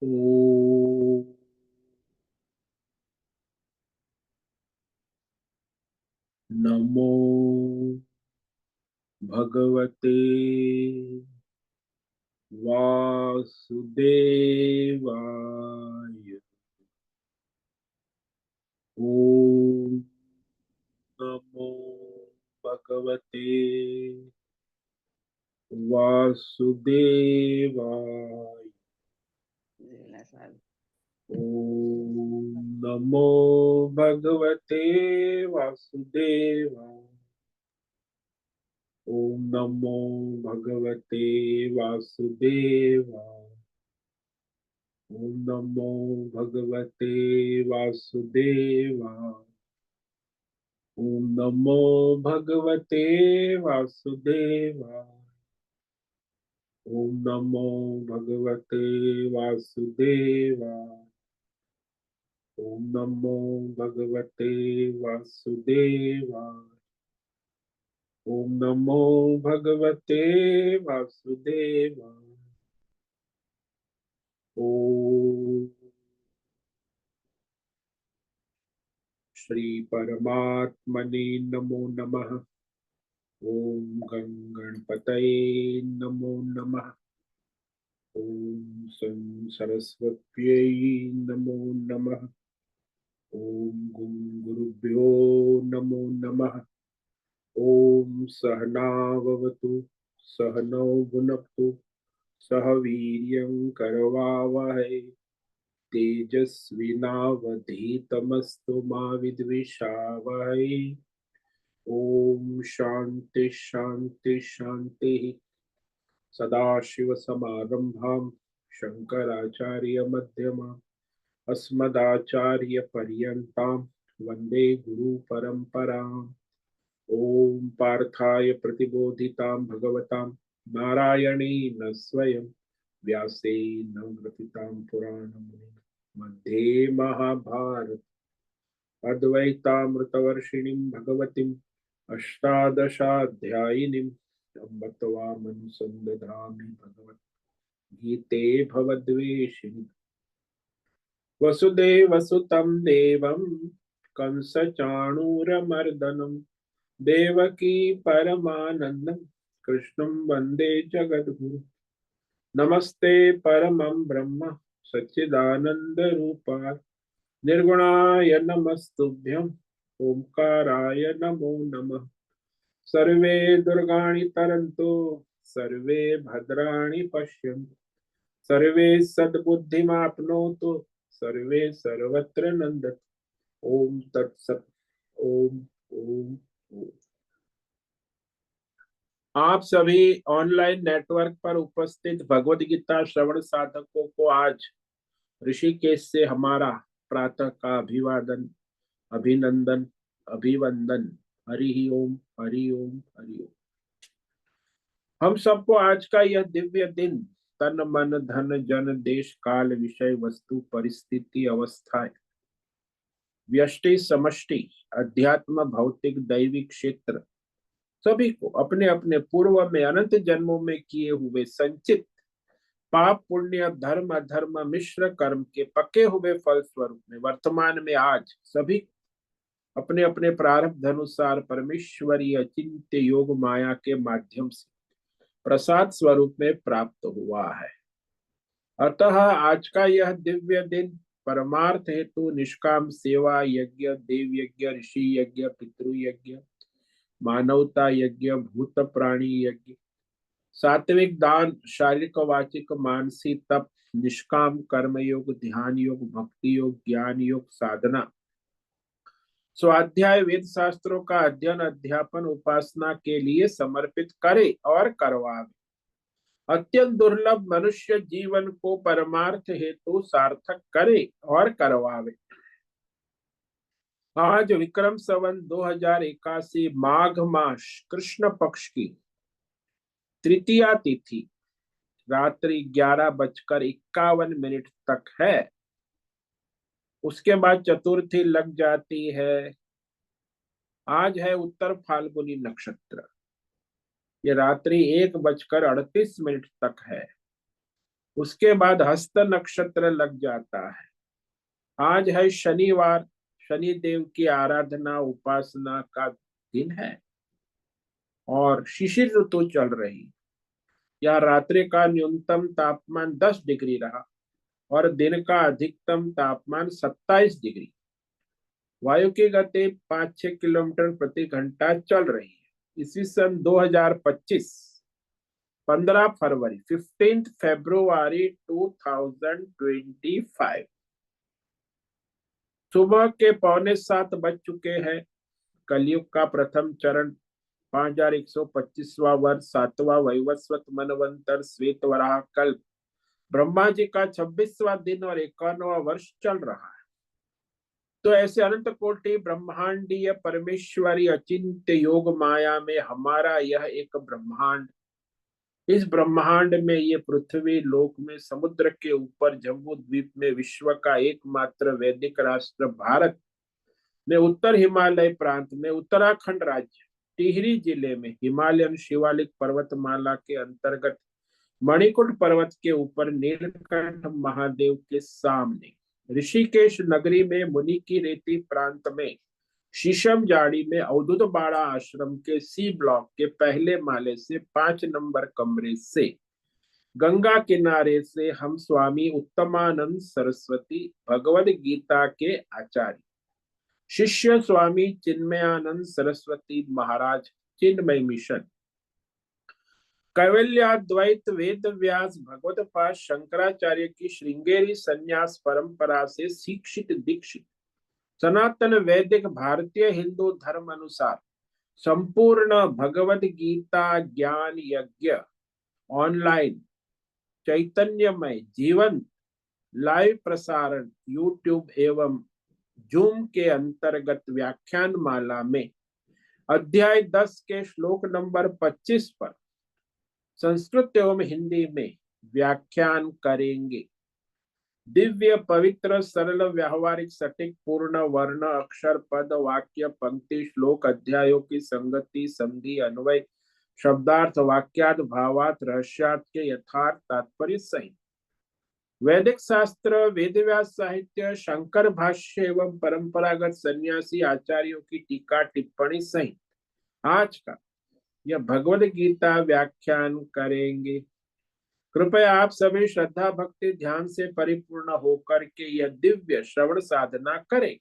ओ नमो भगवते वासुदेवाय। ओम नमो भगवते वासुदेवाय। ओम नमो भगवते वासुदेवाय। ओम नमो भगवते वासुदेवाय। ओम नमो भगवते वासुदेवाय। ओम नमो भगवते वासुदेवाय। ओम नमो भगवते वासुदेवाय। ओम नमो भगवते वासुदेवाय। ओम नमो भगवते वासुदेवाय। ओम श्री परमात्मने नमो नमः। ओम गं गणपतये नमो नमः। ओम सं सरस्वत्यै नमो नमः। ओम गुं गुरुभ्यो नमो नमः। ओम सहनाववतु सहनौ भुनक्तु सह वीर्यं करवावहै तेजस्विनावधीतमस्तु मा विद्विषावहै। ओम शांति शांति शांति। सदाशिवसमारम्भां शङ्कराचार्यमध्यमाम् अस्मदाचार्यपर्यन्तां वन्दे गुरुपरम्पराम्। ॐ पार्थाय प्रतिबोधितां भगवतां नारायणेन स्वयं व्यासेन ग्रथितां पुराणमुनिना मध्ये महाभारत अद्वैतामृतवर्षिणीं भगवतीम् अष्टादशाध्यायिनीम् अम्ब त्वामनुसन्दधामि भगवद्गीते भवद्वेषिणि। वसुदेवसुतं देवं कंसचाणूरमर्दनं देवकी परमानन्दं कृष्णं वन्दे जगद्गुरुं। नमस्ते परमं ब्रह्म सच्चिदानन्दरूपाय निर्गुणाय नमस्तुभ्यं ओंकाराय नमो नमः। सर्वे दुर्गाणि तरन्तु सर्वे भद्राणि पश्यन्तु सर्वे सद्बुद्धिमाप्नोतु सर्वे सर्वत्र नन्दतु। ओम तत्सत। ओम ओम ओम। आप सभी ऑनलाइन नेटवर्क पर उपस्थित भगवद गीता श्रवण साधकों को आज ऋषिकेश से हमारा प्रातः का अभिवादन अभिनंदन अभिवंदन। हरि ओम हरि ओम हरि ओम। हम सबको आज का यह दिव्य दिन तन मन धन जन देश काल विषय वस्तु परिस्थिति अवस्थाएं व्यष्टि समष्टि अध्यात्म भौतिक दैविक क्षेत्र सभी को अपने अपने पूर्व में अनंत जन्मों में किए हुए संचित पाप पुण्य धर्म अधर्म मिश्र कर्म के पके हुए फल स्वरूप में वर्तमान में आज सभी अपने अपने प्रारब्ध अनुसार परमेश्वरीय चिंत्य योग माया के माध्यम से प्रसाद स्वरूप में प्राप्त हुआ है। अतः आज का यह दिव्य दिन परमार्थ हेतु निष्काम सेवा यज्ञ देव यज्ञ ऋषि यज्ञ पितृ यज्ञ मानवता यज्ञ भूत प्राणी यज्ञ सात्विक दान शारीरिक वाचिक मानसिक तप निष्काम कर्म योग ध्यान योग भक्ति योग ज्ञान योग साधना स्वाध्याय वेद शास्त्रों का अध्ययन अध्यापन उपासना के लिए समर्पित करे और करवावे। अत्यंत दुर्लभ मनुष्य जीवन को परमार्थ हेतु सार्थक करे और करवावे। आज विक्रम संवत 2081 माघ मास कृष्ण पक्ष की तृतीया तिथि रात्रि 11:51 तक है। उसके बाद चतुर्थी लग जाती है। आज है उत्तर फाल्गुनी नक्षत्र। ये रात्रि 1:38 तक है। उसके बाद हस्त नक्षत्र लग जाता है। आज है शनिवार, शनि देव की आराधना उपासना का दिन है और शिशिर ऋतु चल रही। यह रात्रि का न्यूनतम तापमान 10 डिग्री रहा और दिन का अधिकतम तापमान 27 डिग्री। वायु की गति 5-6 किलोमीटर प्रति घंटा चल रही है। इसी सन 2025 15 फरवरी 15 फरवरी 2025 सुबह के 6:45 बज चुके हैं। कलयुग का प्रथम चरण 5125वां वर्ष 7वां वैवस्वत मनवंतर श्वेत वराह कल्प ब्रह्मा जी का 26वां दिन और 51वां वर्ष चल रहा है। तो ऐसे अनंत कोटि ब्रह्मांडीय परमेश्वरी अचिंत्य योग माया में हमारा यह एक ब्रह्मांड, इस ब्रह्मांड में ये पृथ्वी लोक में समुद्र के ऊपर जम्बू द्वीप में विश्व का एकमात्र वैदिक राष्ट्र भारत में उत्तर हिमालय प्रांत में उत्तराखंड राज्य टिहरी जिले में हिमालयन शिवालिक पर्वतमाला के अंतर्गत मणिकुट पर्वत के ऊपर नीलकंठ महादेव के सामने ऋषिकेश नगरी में मुनि की रेती प्रांत में शीशम जाड़ी में अवधूत बाड़ा आश्रम के सी ब्लॉक के पहले माले से 5 नंबर कमरे से गंगा किनारे से हम स्वामी उत्तमानंद सरस्वती भगवद गीता के आचार्य शिष्य स्वामी चिन्मयानंद सरस्वती महाराज चिन्मय मिशन कैवल्याद्वैत वेद व्यास भगवत पाद शंकराचार्य की श्रृंगेरी संन्यास परंपरा से शिक्षित दीक्षित सनातन वैदिक भारतीय हिंदू धर्म अनुसार संपूर्ण भगवद गीता ज्ञान यज्ञ ऑनलाइन चैतन्यमय जीवन लाइव प्रसारण यूट्यूब एवं जूम के अंतर्गत व्याख्यान माला में अध्याय 10 के श्लोक नंबर 25 पर संस्कृत एवं हिंदी में व्याख्यान करेंगे। दिव्य पवित्र सरल व्यावहारिक सटीक पूर्ण वर्ण अक्षर पद वाक्य पंक्ति श्लोक अध्यायों की संगति संधि अन्वय शब्दार्थ वाक्यार्थ भावार्थ रहस्यार्थ के यथार्थ तात्पर्य सहित वैदिक शास्त्र वेदव्यास साहित्य शंकर भाष्य एवं परंपरागत सन्यासी आचार्यों की टीका टिप्पणी सहित आज का यह भगवद गीता व्याख्यान करेंगे। कृपया आप सभी श्रद्धा भक्ति ध्यान से परिपूर्ण होकर के यह दिव्य श्रवण साधना करें।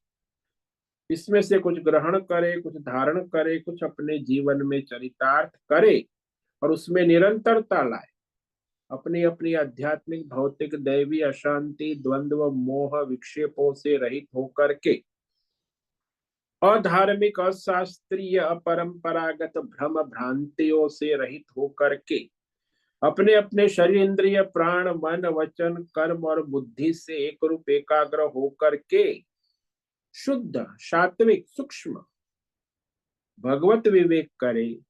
इसमें से कुछ ग्रहण करे, कुछ धारण करे, कुछ अपने जीवन में चरितार्थ करे और उसमें निरंतरता लाए। अपनी अपनी आध्यात्मिक भौतिक दैवी अशांति द्वंद्व मोह विक्षेपों से रहित होकर के अधार्मिक अशास्त्रीय अपरंपरागत भ्रम भ्रांतियों से रहित होकर के अपने अपने शरीर इंद्रिय प्राण मन वचन कर्म और बुद्धि से एक रूप एकाग्र होकर के शुद्ध सात्विक सूक्ष्म भगवत विवेक करे।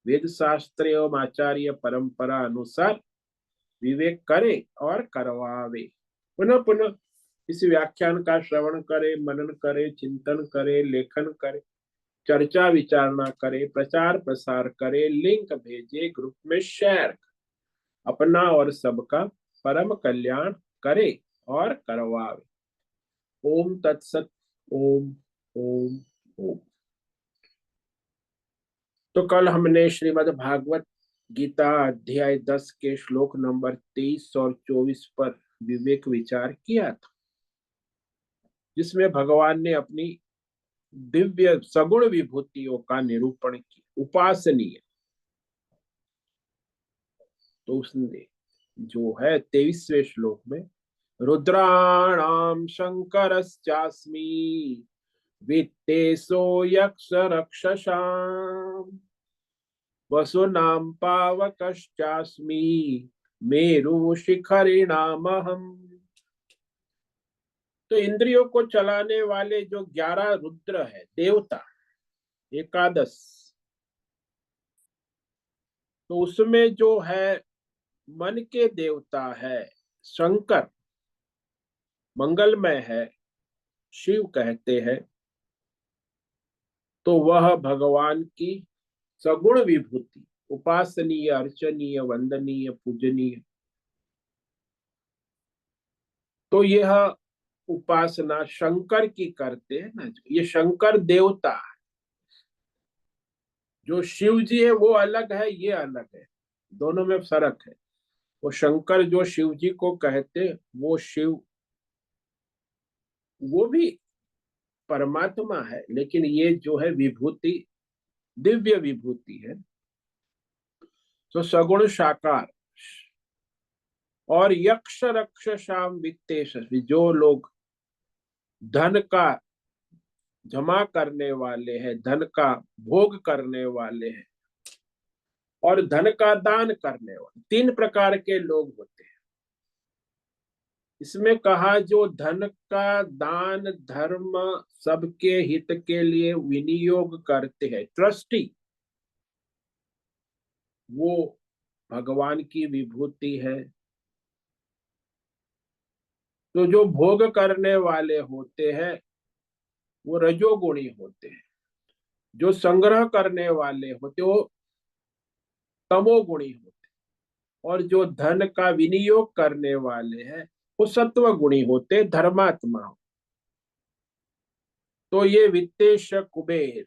वेद शास्त्र एवं आचार्य परंपरा अनुसार विवेक करे और करवावे। पुनः पुनः इस व्याख्यान का श्रवण करे, मनन करे, चिंतन करे, लेखन करे, चर्चा विचारणा करे, प्रचार प्रसार करे, लिंक भेजे, ग्रुप में शेयर, अपना और सबका परम कल्याण करे और करवावे। ओम तत्सत। ओम ओम ओम। तो कल हमने श्रीमद् भागवत गीता अध्याय 10 के श्लोक नंबर 23 और 24 पर विवेक विचार किया था, जिसमें भगवान ने अपनी दिव्य सगुण विभूतियों का निरूपण किया उपासनीय। तो उसने जो है 23वें श्लोक में रुद्राणाम शंकरश्चास्मि वित्तेशो यक्ष रक्षसाम वसुनाम पावकश्चास्मि मेरु शिखरिणामहम्। तो इंद्रियों को चलाने वाले जो 11 रुद्र है देवता एकादश, तो उसमें जो है मन के देवता है शंकर, मंगलमय है, शिव कहते हैं। तो वह भगवान की सगुण विभूति उपासनीय अर्चनीय वंदनीय पूजनीय तो यह उपासना शंकर की करते हैं ना, ये शंकर देवता है। जो शिव जी है वो अलग है, ये अलग है, दोनों में फर्क है। वो शंकर जो शिव जी को कहते, वो शिव, वो भी परमात्मा है, लेकिन ये जो है विभूति, दिव्य विभूति है। तो सगुण साकार। और यक्ष रक्ष शाम वित्तेश, जो लोग धन का जमा करने वाले हैं, धन का भोग करने वाले हैं और धन का दान करने वाले, तीन प्रकार के लोग होते हैं। इसमें कहा जो धन का दान धर्म सबके हित के लिए विनियोग करते हैं, ट्रस्टी, वो भगवान की विभूति है। तो जो भोग करने वाले होते हैं वो रजोगुणी होते हैं। जो संग्रह करने वाले होते वो तमोगुणी होते हैं। और जो धन का विनियोग करने वाले हैं वो सत्व गुणी होते, धर्मात्मा। तो ये वित्तेश कुबेर,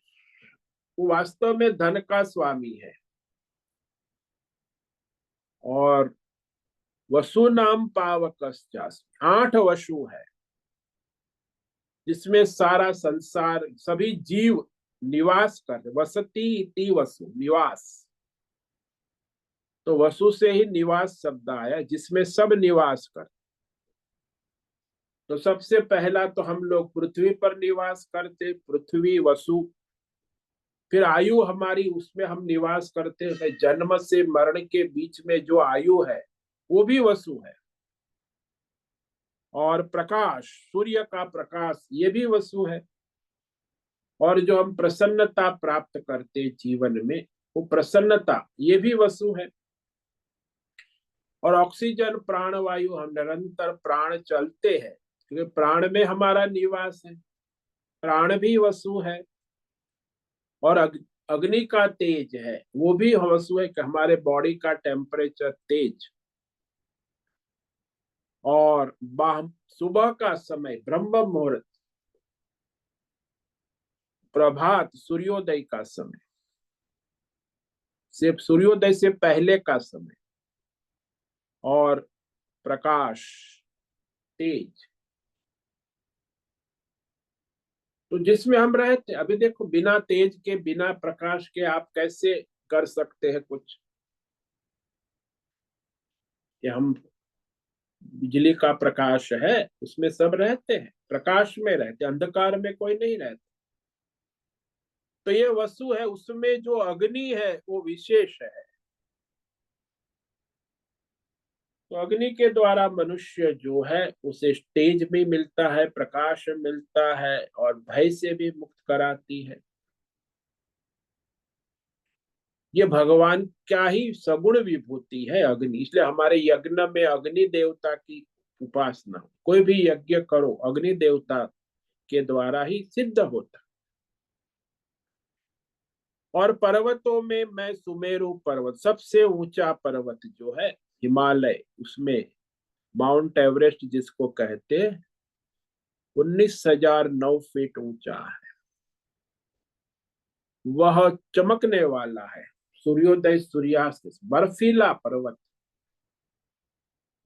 वो वास्तव में धन का स्वामी है। और वसु नाम पावकश्चास्मि, 8 वसु है जिसमें सारा संसार, सभी जीव निवास कर, वसती इति वसु, निवास। तो वसु से ही निवास शब्द आया, जिसमें सब निवास कर। तो सबसे पहला तो हम लोग पृथ्वी पर निवास करते, पृथ्वी वसु। फिर आयु हमारी, उसमें हम निवास करते हैं। जन्म से मरण के बीच में जो आयु है वो भी वसु है। और प्रकाश, सूर्य का प्रकाश, ये भी वसु है। और जो हम प्रसन्नता प्राप्त करते जीवन में, वो प्रसन्नता, ये भी वसु है। और ऑक्सीजन, प्राणवायु, हम निरंतर प्राण चलते हैं क्योंकि प्राण में हमारा निवास है, प्राण भी वसु है। और अग्नि का तेज है, वो भी वसु है कि हमारे बॉडी का टेम्परेचर, तेज। और सुबह का समय, ब्रह्म मुहूर्त, प्रभात, सूर्योदय का समय, सिर्फ सूर्योदय से पहले का समय। और प्रकाश, तेज, तो जिसमें हम रहते। अभी देखो, बिना तेज के, बिना प्रकाश के आप कैसे कर सकते हैं कुछ? कि हम, बिजली का प्रकाश है, उसमें सब रहते हैं, प्रकाश में रहते, अंधकार में कोई नहीं रहता। तो ये वसु है, उसमें जो अग्नि है वो विशेष है। तो अग्नि के द्वारा मनुष्य जो है उसे तेज भी मिलता है, प्रकाश मिलता है, और भय से भी मुक्त कराती है। ये भगवान क्या ही सगुण विभूति है अग्नि। इसलिए हमारे यज्ञ में अग्नि देवता की उपासना, कोई भी यज्ञ करो अग्नि देवता के द्वारा ही सिद्ध होता। और पर्वतों में मैं सुमेरु पर्वत, सबसे ऊंचा पर्वत जो है हिमालय, उसमें माउंट एवरेस्ट जिसको कहते हैं, 19,009 फीट ऊंचा है। वह चमकने वाला है, सूर्योदय सूर्यास्त, बर्फीला पर्वत।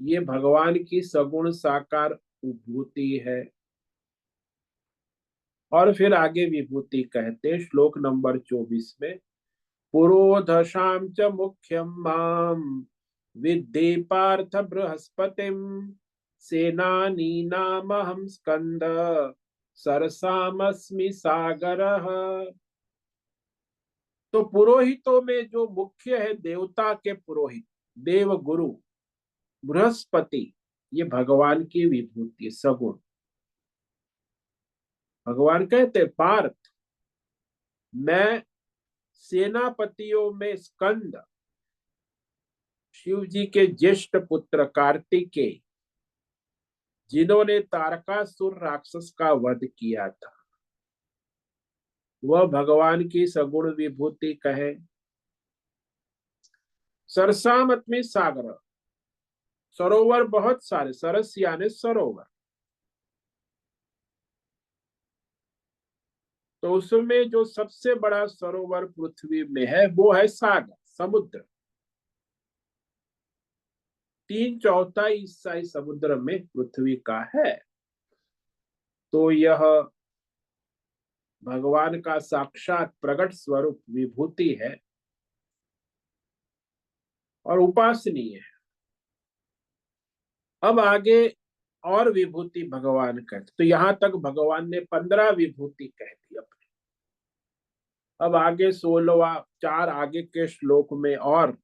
ये भगवान की सगुण साकार विभूति है। और फिर आगे विभूति कहते, श्लोक नंबर 24 में, पुरोधशाम च मुख्यम माम विद्धि पार्थ बृहस्पतिम सेनानीनामहं स्कंद सरसामस्मि सागरः। तो पुरोहितों में जो मुख्य है, देवता के पुरोहित, देव गुरु बृहस्पति, ये भगवान की विभूति सगुण। भगवान कहते पार्थ, मैं सेनापतियों में स्कंद, शिव जी के ज्येष्ठ पुत्र कार्तिकेय, जिन्होंने तारकासुर राक्षस का वध किया था, वह भगवान की सगुण विभूति कहे। सरसामत में सागर, सरोवर बहुत सारे, सरस यानी सरोवर, तो उसमें जो सबसे बड़ा सरोवर पृथ्वी में है वो है सागर, समुद्र। 3/4 हिस्सा इस समुद्र में पृथ्वी का है। तो यह भगवान का साक्षात प्रकट स्वरूप विभूति है और उपासनीय है। अब आगे और विभूति भगवान कहते, तो यहां तक भगवान ने 15 विभूति कह दी अपने। अब आगे 16वां, 4 आगे के श्लोक में और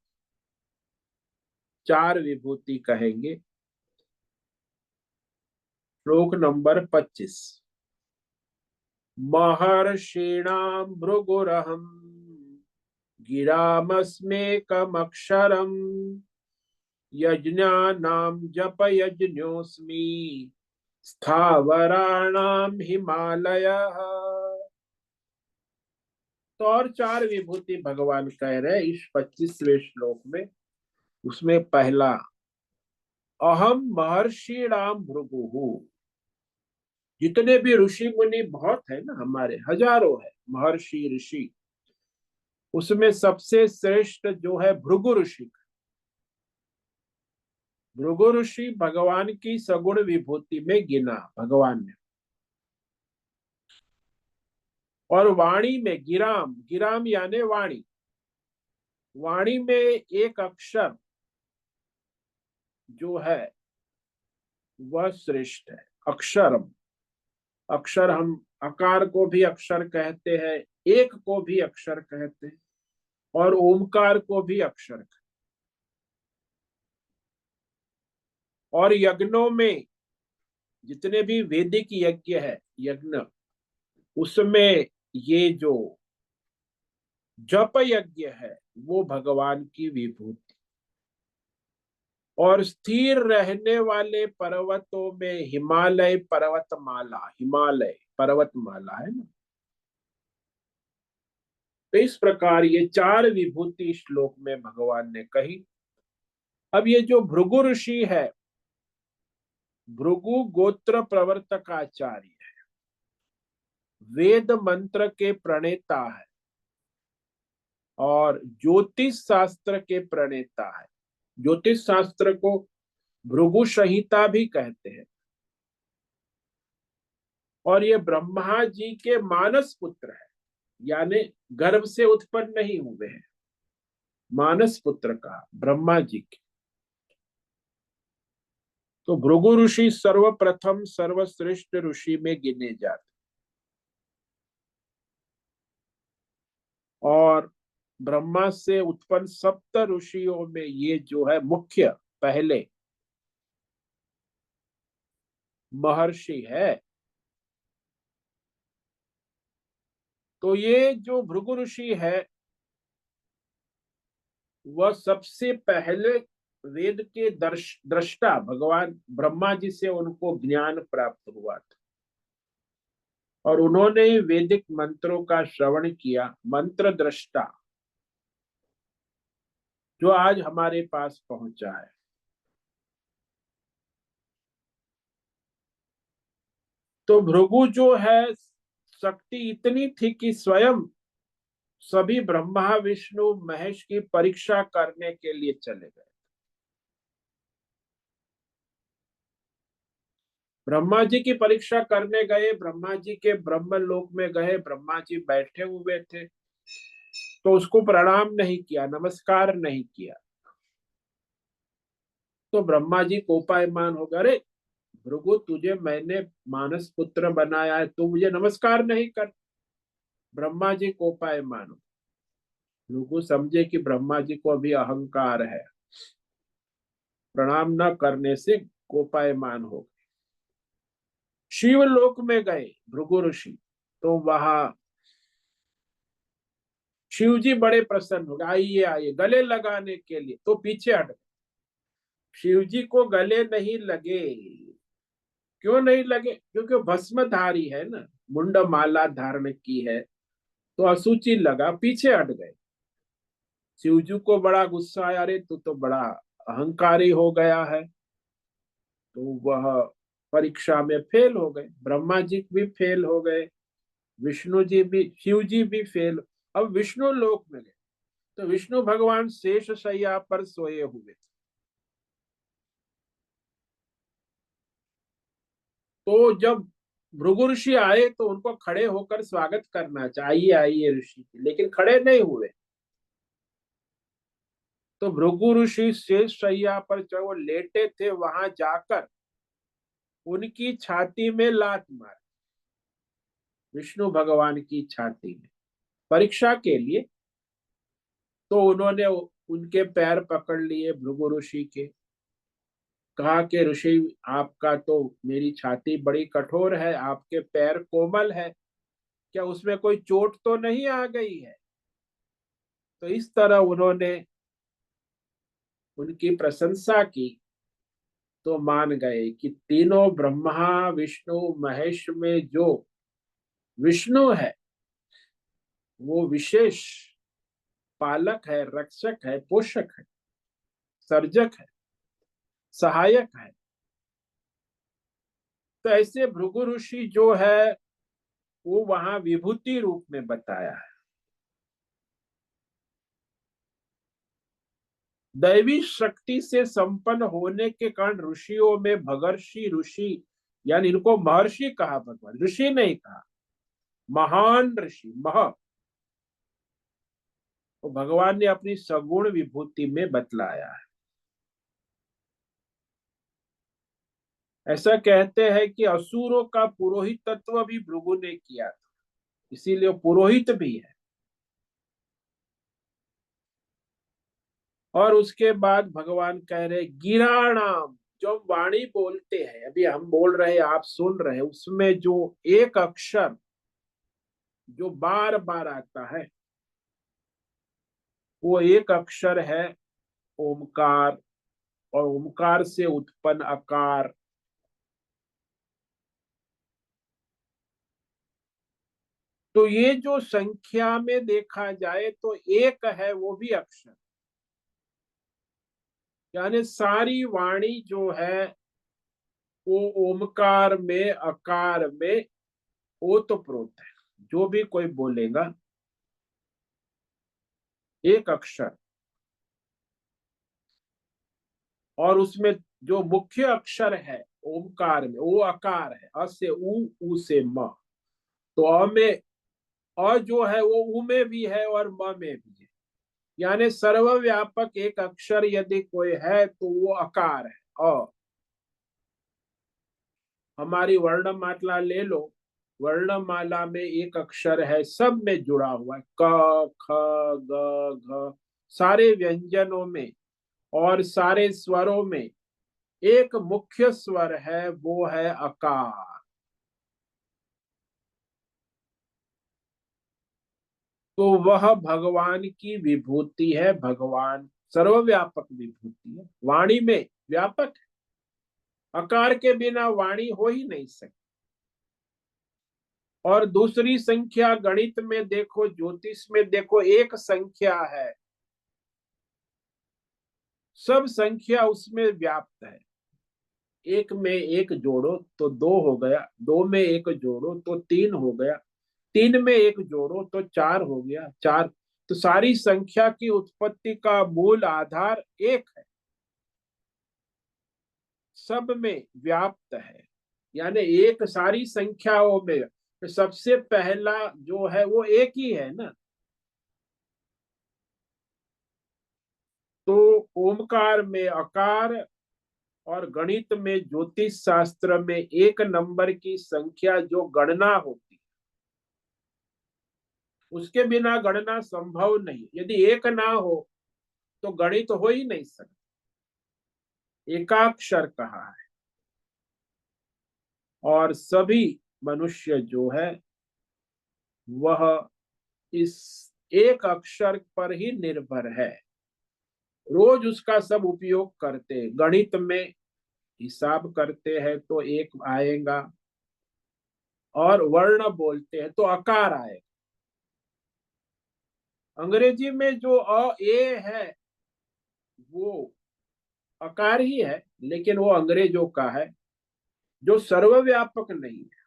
4 विभूति कहेंगे। श्लोक नंबर 25। महर्षिणाम भृगुरहम गिरामस्मेकमक्षरम यज्ञानाम जप यज्ञोस्मि स्थावराणाम हिमालयः। तो और 4 विभूति भगवान कह रहे इस 25वें श्लोक में। उसमें पहला, अहम महर्षि राम भृगु। जितने भी ऋषि मुनि बहुत है ना, हमारे हजारों है महर्षि ऋषि, उसमें सबसे श्रेष्ठ जो है भृगु ऋषि। भृगु ऋषि भगवान की सगुण विभूति में गिना भगवान ने। और वाणी में गिराम, गिराम यानी वाणी, वाणी में एक अक्षर जो है वह श्रेष्ठ है। अक्षरम, अक्षर हम अकार को भी अक्षर कहते हैं, एक को भी अक्षर कहते हैं, और ओमकार को भी अक्षर कहते हैं। और यज्ञों में जितने भी वैदिक यज्ञ है, यज्ञ, उसमें ये जो जप यज्ञ है वो भगवान की विभूति। और स्थिर रहने वाले पर्वतों में हिमालय पर्वतमाला, हिमालय पर्वतमाला है ना। तो इस प्रकार ये 4 विभूति श्लोक में भगवान ने कही। अब ये जो भृगु ऋषि है, भृगु गोत्र प्रवर्तकाचार्य है, वेद मंत्र के प्रणेता है और ज्योतिष शास्त्र के प्रणेता है। ज्योतिष शास्त्र को भृगु संहिता भी कहते हैं। और ये ब्रह्मा जी के मानस पुत्र है, यानी गर्भ से उत्पन्न नहीं हुए हैं, मानस पुत्र का ब्रह्मा जी के। तो भृगु ऋषि सर्वप्रथम सर्वश्रेष्ठ ऋषि में गिने जाते। और ब्रह्मा से उत्पन्न सप्त ऋषियों में ये जो है मुख्य पहले महर्षि है। तो ये जो भृगु ऋषि है वह सबसे पहले वेद के दृष्टा, भगवान ब्रह्मा जी से उनको ज्ञान प्राप्त हुआ था और उन्होंने वैदिक मंत्रों का श्रवण किया, मंत्र दृष्टा, जो आज हमारे पास पहुंचा है। तो भृगु जो है, शक्ति इतनी थी कि स्वयं सभी ब्रह्मा विष्णु महेश की परीक्षा करने के लिए चले गए। ब्रह्मा जी की परीक्षा करने गए, ब्रह्मा जी के ब्रह्म लोक में गए, ब्रह्मा जी बैठे हुए थे, तो उसको प्रणाम नहीं किया, नमस्कार नहीं किया। तो ब्रह्मा जी कोपायमान हो गए, अरे भृगु, तुझे मैंने मानस पुत्र बनाया है, तू मुझे नमस्कार नहीं कर। ब्रह्मा जी कोपायमान हो। भृगु समझे कि ब्रह्मा जी को अभी अहंकार है, प्रणाम न करने से कोपायमान हो गए। शिवलोक में गए भृगु ऋषि, तो वहां शिव जी बड़े प्रसन्न हो गए, आइए आइए गले लगाने के लिए। तो पीछे हट गए। शिव जी को गले नहीं लगे। क्यों नहीं लगे? क्योंकि वो भस्मधारी है ना, मुंड माला धारण की है, तो असुचि लगा, पीछे हट गए। शिव जी को बड़ा गुस्सा आया, अरे तू तो बड़ा अहंकारी हो गया है। तो वह परीक्षा में फेल हो गए, ब्रह्मा जी भी फेल हो गए। विष्णु जी भी, शिव जी भी फेल। अब विष्णु लोक में गए तो विष्णु भगवान शेष शैया पर सोए हुए थे। तो जब भृगु ऋषि आए तो उनको खड़े होकर स्वागत करना चाहिए, आइए ऋषि, लेकिन खड़े नहीं हुए। तो भृगु ऋषि शेष शैया पर जो वो लेटे थे वहां जाकर उनकी छाती में लात मारी, विष्णु भगवान की छाती में, परीक्षा के लिए। तो उन्होंने उनके पैर पकड़ लिए भृगु ऋषि के, कहा कि ऋषि आपका तो, मेरी छाती बड़ी कठोर है, आपके पैर कोमल है, क्या उसमें कोई चोट तो नहीं आ गई है? तो इस तरह उन्होंने उनकी प्रशंसा की। तो मान गए कि तीनों ब्रह्मा विष्णु महेश में जो विष्णु है वो विशेष पालक है, रक्षक है, पोषक है, सर्जक है, सहायक है। तो ऐसे भृगु ऋषि जो है वो वहां विभूति रूप में बताया है। दैवी शक्ति से संपन्न होने के कारण ऋषियों में भगर्षि ऋषि, यानी इनको महर्षि कहा, भगवान ऋषि नहीं कहा, महान ऋषि, मह, तो भगवान ने अपनी सगुण विभूति में बतलाया है। ऐसा कहते हैं कि असुरों का पुरोहित तत्व भी भृगु ने किया था, इसीलिए पुरोहित भी है। और उसके बाद भगवान कह रहे गिराणाम, जो हम वाणी बोलते हैं, अभी हम बोल रहे हैं आप सुन रहे हैं, उसमें जो एक अक्षर जो बार बार आता है वो एक अक्षर है ओमकार, और ओमकार से उत्पन्न अकार। तो ये जो संख्या में देखा जाए तो एक है वो भी अक्षर, यानी सारी वाणी जो है वो ओमकार में, अकार में ओतप्रोत है। जो भी कोई बोलेगा एक अक्षर, और उसमें जो मुख्य अक्षर है ओमकार में वो अकार है, अ से उ से म। तो अ में, अ जो है वो उ में भी है और म में भी है, यानी सर्वव्यापक एक अक्षर यदि कोई है तो वो अकार है, अ। हमारी वर्णमाला ले लो, वर्णमाला में एक अक्षर है, सब में जुड़ा हुआ है, क ख ग घ, सारे व्यंजनों में और सारे स्वरों में एक मुख्य स्वर है, वो है अकार। तो वह भगवान की विभूति है, भगवान सर्वव्यापक विभूति है, वाणी में व्यापक है, अकार के बिना वाणी हो ही नहीं सकती। और दूसरी संख्या गणित में देखो, ज्योतिष में देखो, एक संख्या है, सब संख्या उसमें व्याप्त है। एक में एक जोड़ो तो दो हो गया, दो में एक जोड़ो तो तीन हो गया, तीन में एक जोड़ो तो चार हो गया, चार। तो सारी संख्या की उत्पत्ति का मूल आधार एक है, सब में व्याप्त है, यानी एक सारी संख्याओं में तो सबसे पहला जो है वो एक ही है ना। तो ओमकार में अकार, और गणित में, ज्योतिष शास्त्र में एक नंबर की संख्या जो गणना होती, उसके बिना गणना संभव नहीं, यदि एक ना हो तो गणित हो ही नहीं सकता। एकाक्षर कहा है। और सभी मनुष्य जो है वह इस एक अक्षर पर ही निर्भर है, रोज उसका सब उपयोग करते, गणित में हिसाब करते हैं तो एक आएगा, और वर्ण बोलते हैं तो आकार आएगा। अंग्रेजी में जो अ ए है वो आकार ही है, लेकिन वो अंग्रेजों का है, जो सर्वव्यापक नहीं है।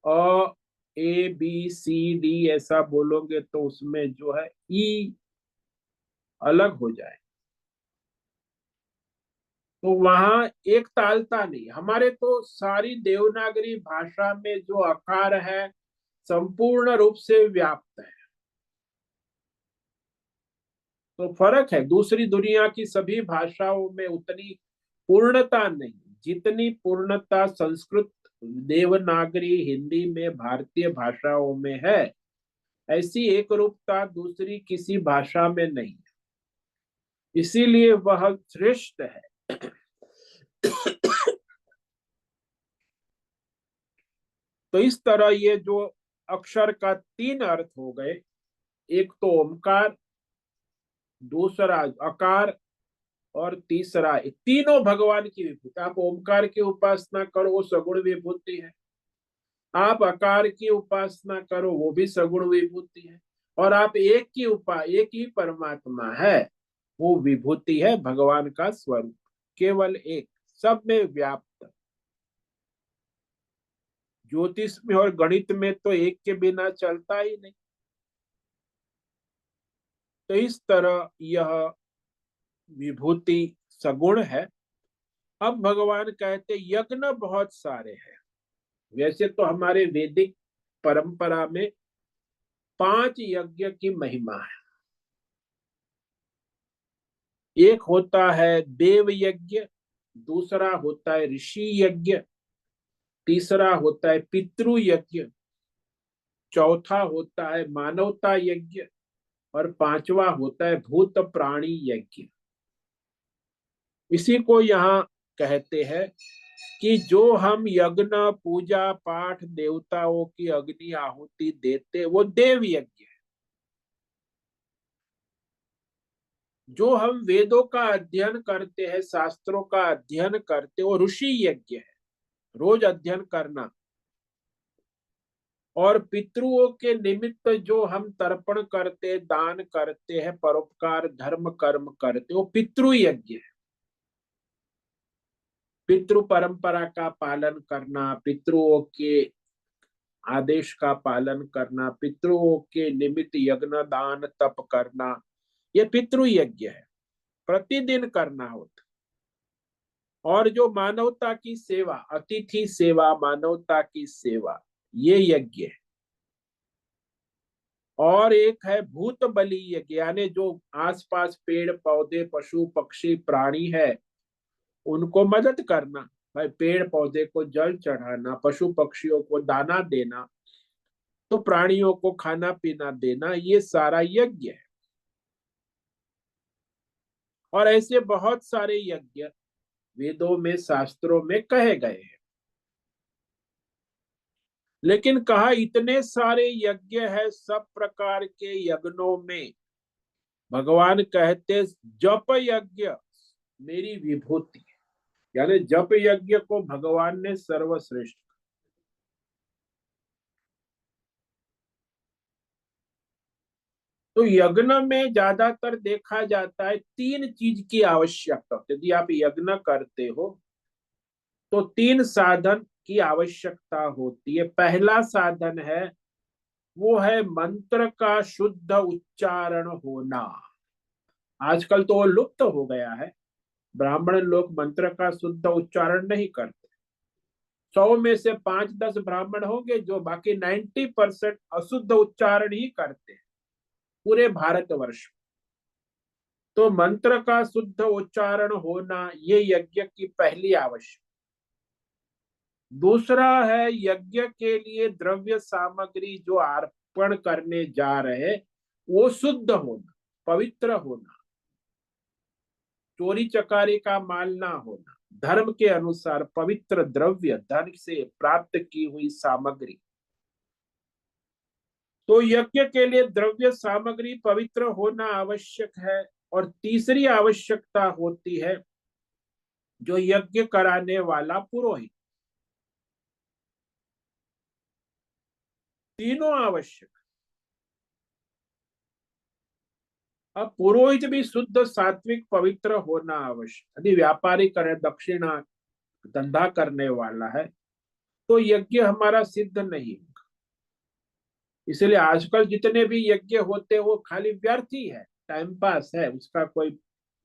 अ ए बी सी डी ऐसा बोलोगे तो उसमें जो है ई अलग हो जाए, तो वहां एक तालता नहीं। हमारे तो सारी देवनागरी भाषा में जो आकार है संपूर्ण रूप से व्याप्त है। तो फर्क है, दूसरी दुनिया की सभी भाषाओं में उतनी पूर्णता नहीं जितनी पूर्णता संस्कृत, देवनागरी, हिंदी में, भारतीय भाषाओं में है। ऐसी एक रूपता दूसरी किसी भाषा में नहीं, इसीलिए वह श्रेष्ठ है। तो इस तरह ये जो अक्षर का तीन अर्थ हो गए, एक तो ओमकार, दूसरा अकार, और तीसरा, तीनों भगवान की विभूति। आप ओमकार की उपासना करो वो सगुण विभूति है, आप आकार की उपासना करो वो भी सगुण विभूति है, और आप एक ही परमात्मा है, वो विभूति है, भगवान का स्वरूप, केवल एक, सब में व्याप्त। ज्योतिष में और गणित में तो एक के बिना चलता ही नहीं। तो इस तरह यह विभूति सगुण है। अब भगवान कहते यज्ञ बहुत सारे हैं। वैसे तो हमारे वैदिक परंपरा में 5 यज्ञ की महिमा है। एक होता है देव यज्ञ, दूसरा होता है ऋषि यज्ञ, तीसरा होता है पितृ यज्ञ, चौथा होता है मानवता यज्ञ, और पांचवा होता है भूत प्राणी यज्ञ। इसी को यहाँ कहते हैं कि जो हम यज्ञ, पूजा पाठ, देवताओं की अग्नि आहुति देते वो देव यज्ञ है। जो हम वेदों का अध्ययन करते हैं, शास्त्रों का अध्ययन करते वो ऋषि यज्ञ है, रोज अध्ययन करना। और पितरुओं के निमित्त जो हम तर्पण करते, दान करते हैं, परोपकार धर्म कर्म करते, वो पितृ यज्ञ है। पितृ परंपरा का पालन करना, पितरुओं के आदेश का पालन करना, पितरुओं के निमित्त यज्ञ दान तप करना, ये पितृ यज्ञ है, प्रतिदिन करना होता। और जो मानवता की सेवा, अतिथि सेवा, मानवता की सेवा, ये यज्ञ है। और एक है भूत बलि यज्ञ, यानी जो आसपास पेड़ पौधे पशु पक्षी प्राणी है उनको मदद करना। भाई पेड़ पौधे को जल चढ़ाना, पशु पक्षियों को दाना देना, तो प्राणियों को खाना पीना देना, ये सारा यज्ञ है। और ऐसे बहुत सारे यज्ञ वेदों में शास्त्रों में कहे गए हैं। लेकिन कहा इतने सारे यज्ञ है, सब प्रकार के यज्ञों में भगवान कहते जप यज्ञ मेरी विभूति, यानी जप यज्ञ को भगवान ने सर्वश्रेष्ठ। तो यज्ञ में ज्यादातर देखा जाता है 3 चीज की आवश्यकता। यदि आप यज्ञ करते हो तो 3 साधन की आवश्यकता होती है। पहला साधन है, वो है मंत्र का शुद्ध उच्चारण होना। आजकल तो वो लुप्त हो गया है, ब्राह्मण लोग मंत्र का शुद्ध उच्चारण नहीं करते। 100 में से 5-10 ब्राह्मण होंगे जो बाकी 90% अशुद्ध उच्चारण ही करते हैं पूरे भारतवर्ष। तो मंत्र का शुद्ध उच्चारण होना ये यज्ञ की पहली आवश्यकता। दूसरा है यज्ञ के लिए द्रव्य सामग्री जो अर्पण करने जा रहे वो शुद्ध होना, पवित्र होना, चोरी चकारी का माल ना होना, धर्म के अनुसार पवित्र द्रव्य, धन से प्राप्त की हुई सामग्री। तो यज्ञ के लिए द्रव्य सामग्री पवित्र होना आवश्यक है। और तीसरी आवश्यकता होती है जो यज्ञ कराने वाला पुरोहित। तीनों आवश्यक। अब पुरोहित भी शुद्ध सात्विक पवित्र होना आवश्यक। यदि व्यापारी करे, दक्षिणा धंधा करने वाला है, तो यज्ञ हमारा सिद्ध नहीं होगा। इसलिए आजकल जितने भी यज्ञ होते हैं वो खाली व्यर्थ ही है, टाइम पास है, उसका कोई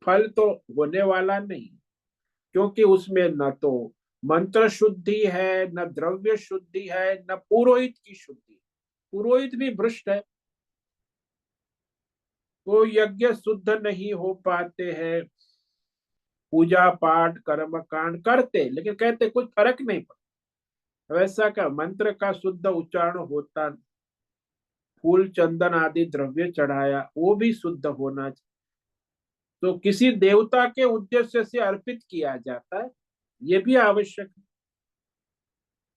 फल तो होने वाला नहीं। क्योंकि उसमें न तो मंत्र शुद्धि है, न द्रव्य शुद्धि है, न पुरोहित की शुद्धि। पुरोहित भी भ्रष्ट है, तो यज्ञ शुद्ध नहीं हो पाते हैं। पूजा पाठ कर्म कांड करते लेकिन कहते कुछ फर्क नहीं पड़ता, वैसा का मंत्र का शुद्ध उच्चारण होता, फूल चंदन आदि द्रव्य चढ़ाया वो भी शुद्ध होना चाहिए, तो किसी देवता के उद्देश्य से अर्पित किया जाता है, ये भी आवश्यक है।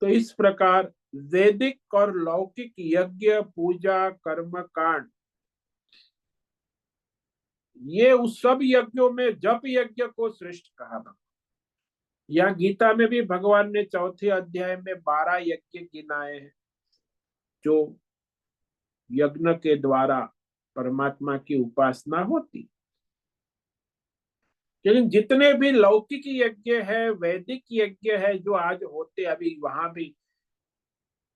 तो इस प्रकार वैदिक और लौकिक यज्ञ पूजा कर्म कांड, ये उस सब यज्ञों में जप यज्ञ को श्रेष्ठ कहा। यहाँ गीता में भी भगवान ने चौथे अध्याय में 12 यज्ञ गिनाए हैं, जो यज्ञ के द्वारा परमात्मा की उपासना होती। लेकिन जितने भी लौकिक यज्ञ है, वैदिक यज्ञ है जो आज होते, अभी वहां भी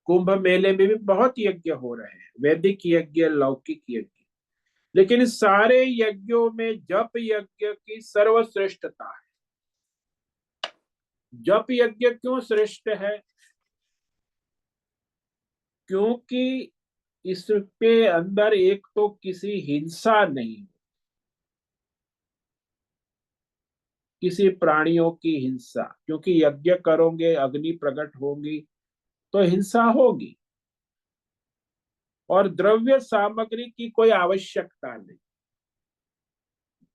कुंभ मेले में भी बहुत यज्ञ हो रहे हैं, वैदिक यज्ञ लौकिक यज्ञ, लेकिन इस सारे यज्ञों में जप यज्ञ की सर्वश्रेष्ठता है। जप यज्ञ क्यों श्रेष्ठ है? क्योंकि इसके अंदर एक तो किसी हिंसा नहीं, किसी प्राणियों की हिंसा, क्योंकि यज्ञ करोगे अग्नि प्रकट होगी तो हिंसा होगी, और द्रव्य सामग्री की कोई आवश्यकता नहीं।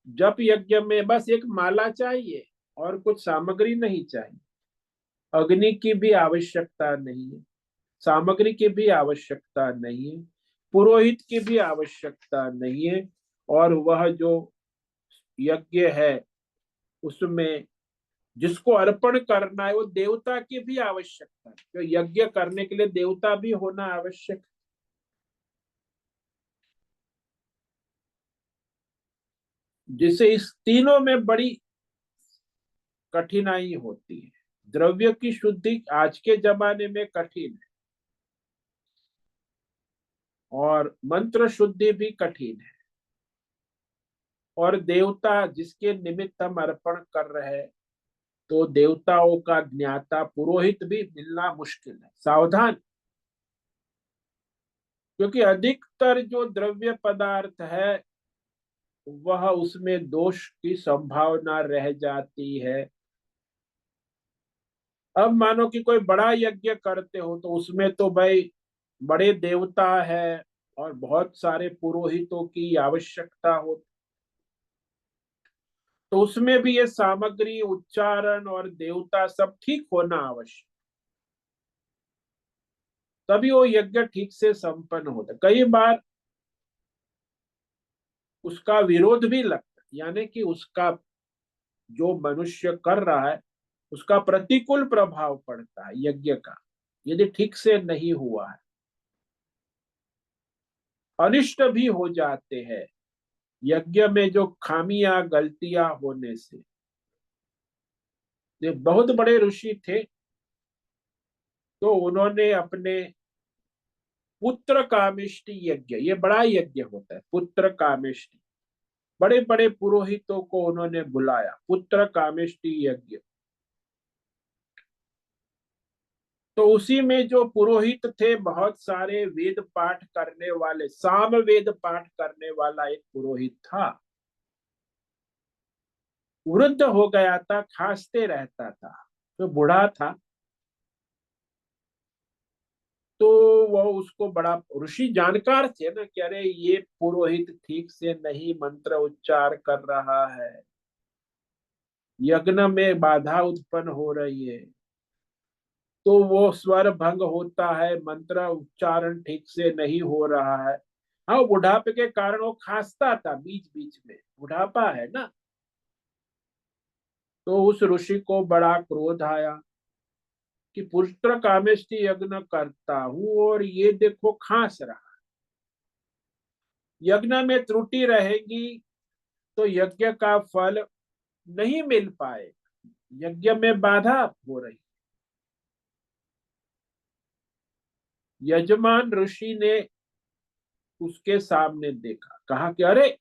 जप यज्ञ में बस एक माला चाहिए और कुछ सामग्री नहीं चाहिए, अग्नि की भी आवश्यकता नहीं है, सामग्री की भी आवश्यकता नहीं है, पुरोहित की भी आवश्यकता नहीं है, और वह जो यज्ञ है उसमें जिसको अर्पण करना है वो देवता की भी आवश्यकता है, तो यज्ञ करने के लिए देवता भी होना आवश्यक है। जिससे इस तीनों में बड़ी कठिनाई होती है। द्रव्य की शुद्धि आज के जमाने में कठिन है, और मंत्र शुद्धि भी कठिन है, और देवता जिसके निमित्त हम अर्पण कर रहे हैं, तो देवताओं का ज्ञाता पुरोहित भी मिलना मुश्किल है, सावधान। क्योंकि अधिकतर जो द्रव्य पदार्थ है वह उसमें दोष की संभावना रह जाती है। अब मानो कि कोई बड़ा यज्ञ करते हो तो उसमें तो भाई बड़े देवता है और बहुत सारे पुरोहितों की आवश्यकता हो, तो उसमें भी ये सामग्री उच्चारण और देवता सब ठीक होना आवश्यक, तभी वो यज्ञ ठीक से संपन्न होता। कई बार उसका विरोध भी लगता है, यानी कि उसका जो मनुष्य कर रहा है उसका प्रतिकूल प्रभाव पड़ता है यज्ञ का, यदि ठीक से नहीं हुआ है, अनिष्ट भी हो जाते हैं यज्ञ में जो खामियां गलतियां होने से। ये बहुत बड़े ऋषि थे, तो उन्होंने अपने पुत्र कामेष्टि यज्ञ, ये बड़ा यज्ञ होता है पुत्र कामेष्टि, बड़े बड़े पुरोहितों को उन्होंने बुलाया, पुत्र कामेष्टि यज्ञ। तो उसी में जो पुरोहित थे, बहुत सारे वेद पाठ करने वाले, साम वेद पाठ करने वाला एक पुरोहित था, वृद्ध हो गया था, खांसते रहता था, तो बूढ़ा था। तो वह उसको बड़ा, ऋषि जानकार थे ना कि अरे ये पुरोहित ठीक से नहीं मंत्र उच्चार कर रहा है, यज्ञ में बाधा उत्पन्न हो रही है, तो वो स्वर भंग होता है, मंत्र उच्चारण ठीक से नहीं हो रहा है। हाँ, बुढ़ापे के कारण वो खांसता था बीच बीच में, बुढ़ापा है ना। तो उस ऋषि को बड़ा क्रोध आया कि पुत्र कामेष्टि यज्ञ करता हूं और ये देखो खांस रहा, यज्ञ में त्रुटि रहेगी तो यज्ञ का फल नहीं मिल पाएगा, यज्ञ में बाधा हो रही। यजमान ऋषि ने उसके सामने देखा, कहा कि अरे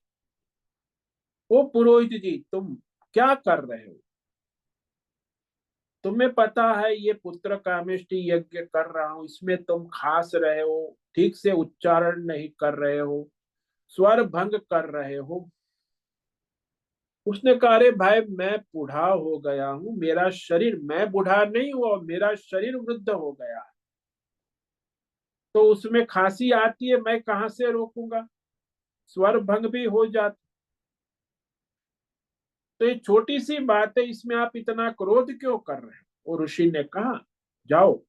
ओ पुरोहित जी, तुम क्या कर रहे हो? तुम्हें पता है ये पुत्र कामेष्टि यज्ञ कर रहा हूं, इसमें तुम खास रहे हो, ठीक से उच्चारण नहीं कर रहे हो, स्वर भंग कर रहे हो। उसने कहा, अरे भाई मैं बूढ़ा हो गया हूं, मेरा शरीर, मैं बूढ़ा नहीं हुआ, मेरा शरीर वृद्ध हो गया है, तो उसमें खांसी आती है, मैं कहां से रोकूंगा, स्वर भंग भी हो जाता। तो ये छोटी सी बात है, इसमें आप इतना क्रोध क्यों कर रहे हो? और ऋषि ने कहा, जाओ।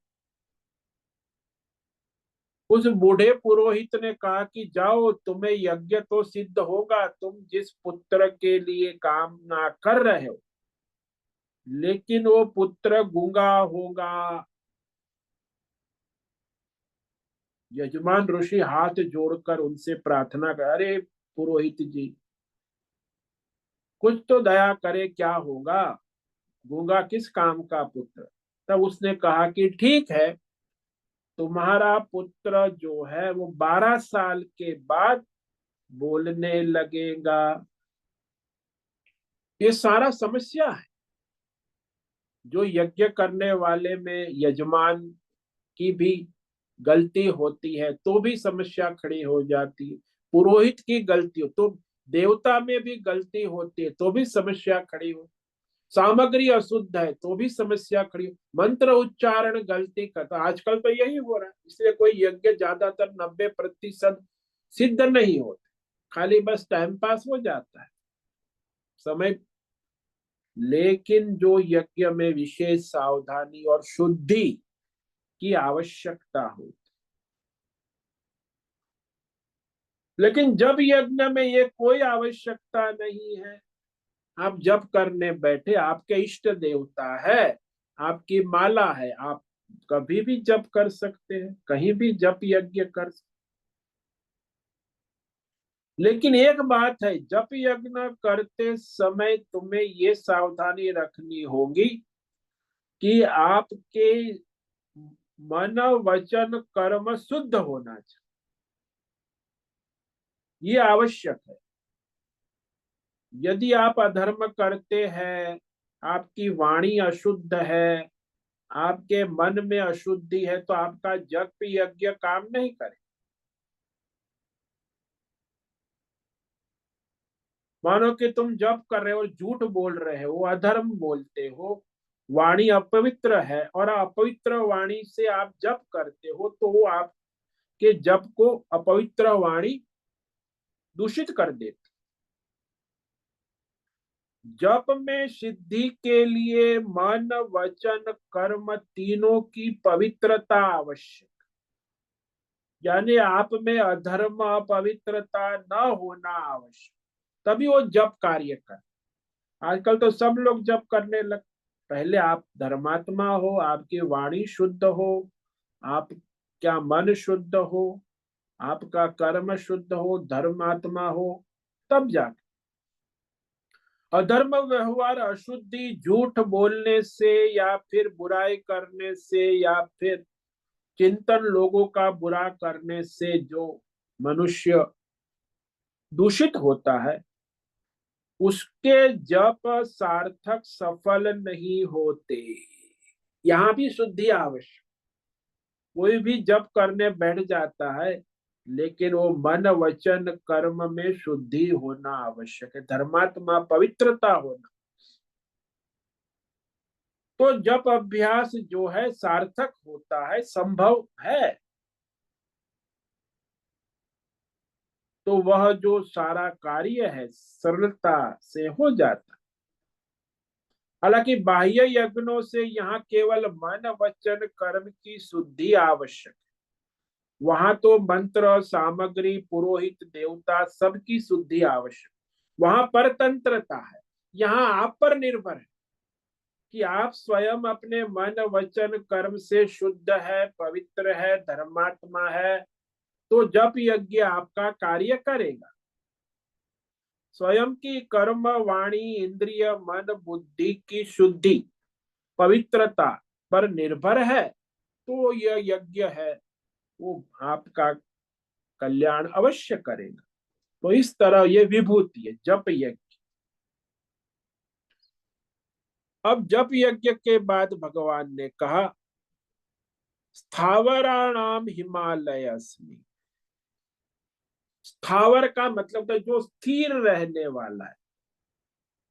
उस बूढ़े पुरोहित ने कहा कि जाओ, तुम्हें यज्ञ तो सिद्ध होगा, तुम जिस पुत्र के लिए कामना कर रहे हो, लेकिन वो पुत्र गूंगा होगा। यजमान ऋषि हाथ जोड़कर उनसे प्रार्थना कर, अरे पुरोहित जी, कुछ तो दया करे, क्या होगा, गूंगा किस काम का पुत्र? तब उसने कहा कि ठीक है, तुम्हारा पुत्र जो है वो 12 साल के बाद बोलने लगेगा। ये सारा समस्या है। जो यज्ञ करने वाले में यजमान की भी गलती होती है तो भी समस्या खड़ी हो जाती है, पुरोहित की गलती हो तो, देवता में भी गलती होती है तो भी समस्या खड़ी हो, सामग्री अशुद्ध है तो भी समस्या खड़ी हो, मंत्र उच्चारण गलती करता, आजकल तो यही हो रहा है, इसलिए कोई यज्ञ ज्यादातर 90% सिद्ध नहीं होते, खाली बस टाइम पास हो जाता है समय। लेकिन जो यज्ञ में विशेष सावधानी और शुद्धि की आवश्यकता हो, लेकिन जब यज्ञ में ये कोई आवश्यकता नहीं है, आप जप करने बैठे, आपके इष्ट देवता है, आपकी माला है, आप कभी भी जप कर सकते हैं, कहीं भी जप यज्ञ कर सकते। लेकिन एक बात है, जप यज्ञ करते समय तुम्हें ये सावधानी रखनी होगी कि आपके मन वचन कर्म शुद्ध होना चाहिए, ये आवश्यक है। यदि आप अधर्म करते हैं, आपकी वाणी अशुद्ध है, आपके मन में अशुद्धि है, तो आपका जप यज्ञ काम नहीं करे। मानो कि तुम जप कर रहे हो, झूठ बोल रहे हो, अधर्म बोलते हो, वाणी अपवित्र है, और अपवित्र वाणी से आप जप करते हो, तो वो आपके जप को अपवित्र वाणी दूषित कर देती। जप में सिद्धि के लिए मन वचन कर्म तीनों की पवित्रता आवश्यक, यानी आप में अधर्म अपवित्रता न होना आवश्यक, तभी वो जप कार्य कर। आजकल तो सब लोग जप करने लग, पहले आप धर्मात्मा हो, आपकी वाणी शुद्ध हो, आप क्या मन शुद्ध हो, आपका कर्म शुद्ध हो, धर्मात्मा हो, तब जाके। अधर्म व्यवहार, अशुद्धि, झूठ बोलने से या फिर बुराई करने से या फिर चिंतन लोगों का बुरा करने से जो मनुष्य दूषित होता है, उसके जप सार्थक सफल नहीं होते। यहाँ भी शुद्धि आवश्यक। कोई भी जप करने बैठ जाता है, लेकिन वो मन वचन कर्म में शुद्धि होना आवश्यक है, धर्मात्मा पवित्रता होना। तो जप अभ्यास जो है सार्थक होता है, संभव है, तो वह जो सारा कार्य है सरलता से हो जाता। हालांकि बाह्य यज्ञों से यहाँ केवल मन वचन कर्म की शुद्धि आवश्यक है, वहां तो मंत्र सामग्री पुरोहित देवता सबकी शुद्धि आवश्यक, वहां परतंत्रता है। यहाँ आप पर निर्भर है कि आप स्वयं अपने मन वचन कर्म से शुद्ध है, पवित्र है, धर्मात्मा है, तो जप यज्ञ आपका कार्य करेगा। स्वयं की कर्म वाणी इंद्रिय मन बुद्धि की शुद्धि पवित्रता पर निर्भर है, तो यह यज्ञ है वो आपका कल्याण अवश्य करेगा। तो इस तरह ये विभूति है जप यज्ञ। अब जप यज्ञ के बाद भगवान ने कहा स्थावराणाम हिमालयस्मि। स्थावर का मतलब है जो स्थिर रहने वाला है,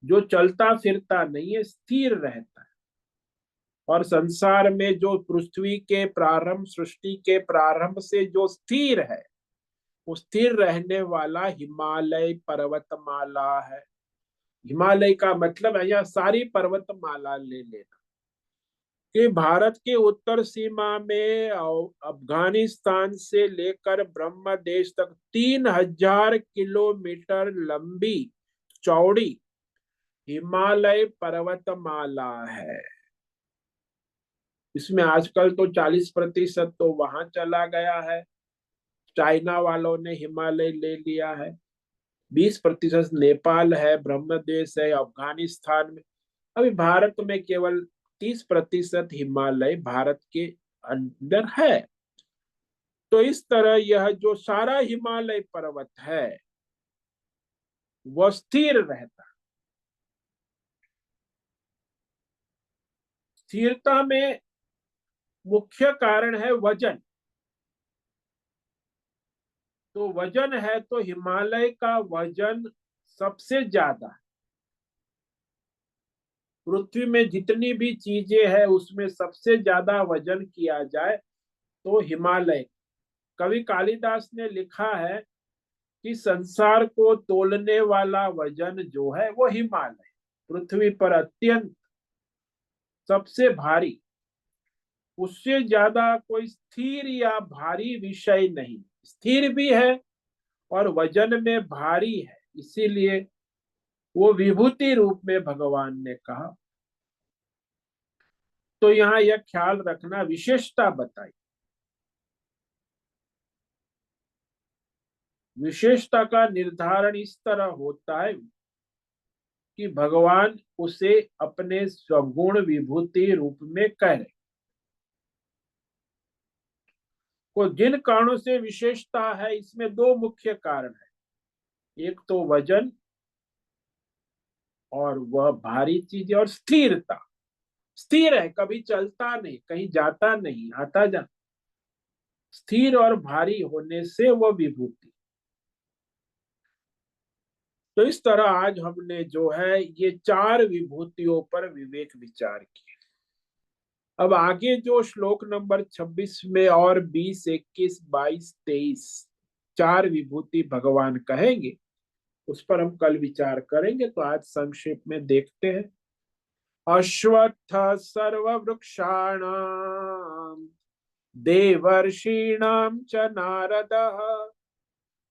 जो चलता फिरता नहीं है, स्थिर रहता है। और संसार में जो पृथ्वी के प्रारंभ, सृष्टि के प्रारंभ से जो स्थिर है, वो स्थिर रहने वाला हिमालय पर्वतमाला है। हिमालय का मतलब है यह सारी पर्वतमाला ले लेना कि भारत के उत्तर सीमा में अफगानिस्तान से लेकर ब्रह्म देश तक 3000 किलोमीटर लंबी चौड़ी हिमालय पर्वतमाला है। इसमें आजकल तो 40% तो वहां चला गया है, चाइना वालों ने हिमालय ले लिया है। 20% नेपाल है, ब्रह्म देश है अफगानिस्तान में। अभी भारत में केवल 30% हिमालय भारत के अंदर है। तो इस तरह यह जो सारा हिमालय पर्वत है वह स्थिर रहता। स्थिरता में मुख्य कारण है वजन। तो वजन है तो हिमालय का वजन सबसे ज्यादा। पृथ्वी में जितनी भी चीजें हैं उसमें सबसे ज्यादा वजन किया जाए तो हिमालय। कवि कालिदास ने लिखा है कि संसार को तोलने वाला वजन जो है वो हिमालय, पृथ्वी पर अत्यंत सबसे भारी। उससे ज्यादा कोई स्थिर या भारी विषय नहीं। स्थिर भी है और वजन में भारी है, इसीलिए वो विभूति रूप में भगवान ने कहा। तो यहाँ यह ख्याल रखना, विशेषता बताई। विशेषता का निर्धारण इस तरह होता है कि भगवान उसे अपने स्वगुण विभूति रूप में कह रहे। को जिन कारणों से विशेषता है, इसमें दो मुख्य कारण है। एक तो वजन और वह भारी चीज, और स्थिरता। स्थिर है, कभी चलता नहीं, कहीं जाता नहीं, आता जाता। स्थिर और भारी होने से वह विभूति। तो इस तरह आज हमने जो है ये चार विभूतियों पर विवेक विचार किया। अब आगे जो श्लोक नंबर 26 में और 20, 21, 22, 23 चार विभूति भगवान कहेंगे, उस पर हम कल विचार करेंगे। तो आज संक्षेप में देखते हैं। अश्वत्थ सर्ववृक्षाणाम देवर्षीणाम च नारदः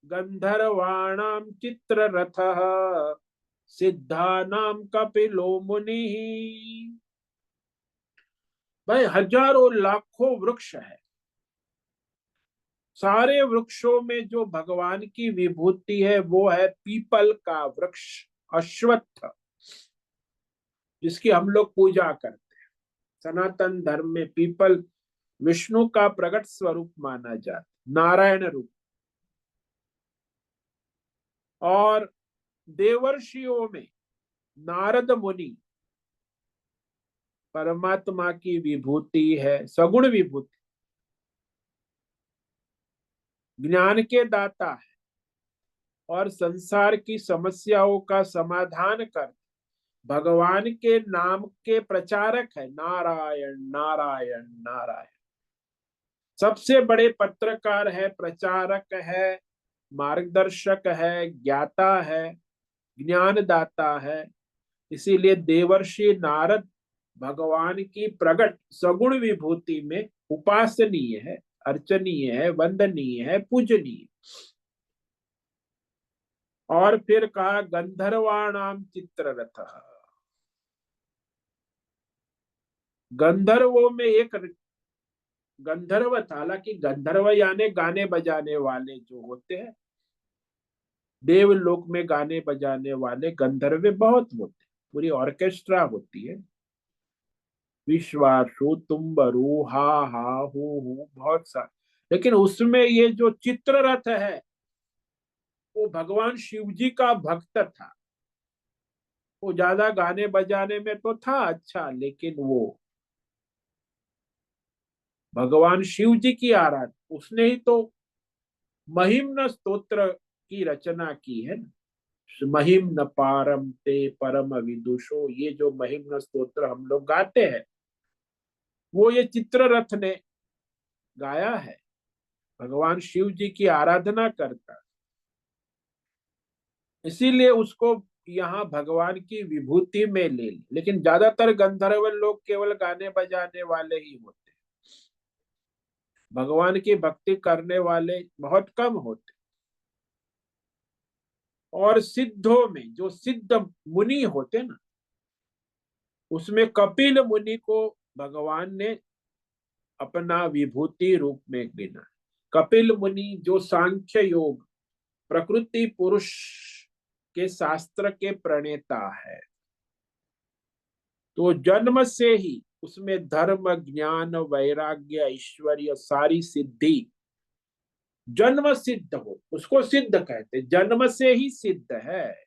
गंधर्वाणाम चित्ररथः सिद्धानाम कपिलो मुनिः। भाई हजारों लाखों वृक्ष है। सारे वृक्षों में जो भगवान की विभूति है वो है पीपल का वृक्ष, अश्वत्थ, जिसकी हम लोग पूजा करते हैं। सनातन धर्म में पीपल विष्णु का प्रकट स्वरूप माना जाता, नारायण रूप। और देवर्षियों में नारद मुनि परमात्मा की विभूति है, सगुण विभूति, ज्ञान के दाता है और संसार की समस्याओं का समाधान कर भगवान के नाम के प्रचारक है। नारायण नारायण नारायण। सबसे बड़े पत्रकार है, प्रचारक है, मार्गदर्शक है, ज्ञाता है, ज्ञानदाता है। इसीलिए देवर्षि नारद भगवान की प्रकट सगुण विभूति में उपासनीय है, अर्चनीय है, वंदनीय है, पूजनीय। और फिर कहा गंधर्वाणाम चित्ररथ। गंधर्वों में एक गंधर्व था। हालांकि गंधर्व यानी गाने बजाने वाले जो होते हैं, देवलोक में गाने बजाने वाले गंधर्व बहुत होते हैं, पूरी ऑर्केस्ट्रा होती है। विश्वासु, तुम्बरु, हा हा हु बहुत सारे। लेकिन उसमें ये जो चित्ररथ है वो भगवान शिव जी का भक्त था। वो ज्यादा गाने बजाने में तो था अच्छा, लेकिन वो भगवान शिव जी की आराधना, उसने ही तो महिम्न स्तोत्र की रचना की है ना। महिम्न पारम ते परम विदुषो, ये जो महिम्न स्तोत्र हम लोग गाते हैं वो ये चित्ररथ ने गाया है। भगवान शिव जी की आराधना करता, इसीलिए उसको यहाँ भगवान की विभूति में ले ली। लेकिन ज्यादातर गंधर्व लोग केवल गाने बजाने वाले ही होते, भगवान की भक्ति करने वाले बहुत कम होते। और सिद्धों में जो सिद्ध मुनि होते ना, उसमें कपिल मुनि को भगवान ने अपना विभूति रूप में गिना। कपिल मुनि जो सांख्य योग प्रकृति पुरुष के शास्त्र के प्रणेता है, तो जन्म से ही उसमें धर्म ज्ञान वैराग्य ऐश्वर्य सारी सिद्धि जन्म सिद्ध हो, उसको सिद्ध कहते, जन्म से ही सिद्ध है।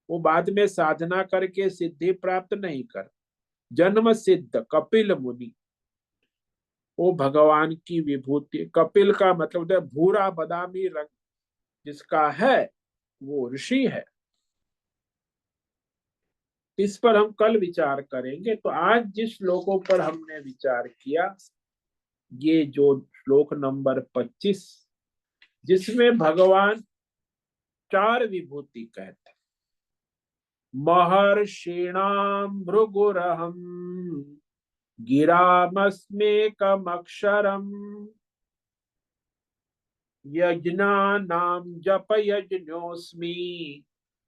वो बाद में साधना करके सिद्धि प्राप्त नहीं कर, जन्म सिद्ध कपिल मुनि, वो भगवान की विभूति। कपिल का मतलब है भूरा बादामी रंग जिसका है वो ऋषि है। इस पर हम कल विचार करेंगे। तो आज जिस श्लोकों पर हमने विचार किया, ये जो श्लोक नंबर 25, जिसमें भगवान चार विभूति कहते, महर्षिणाम भृगुरहम गिरामस्मेकमक्षरम यज्ञानां जप यज्ञोस्मि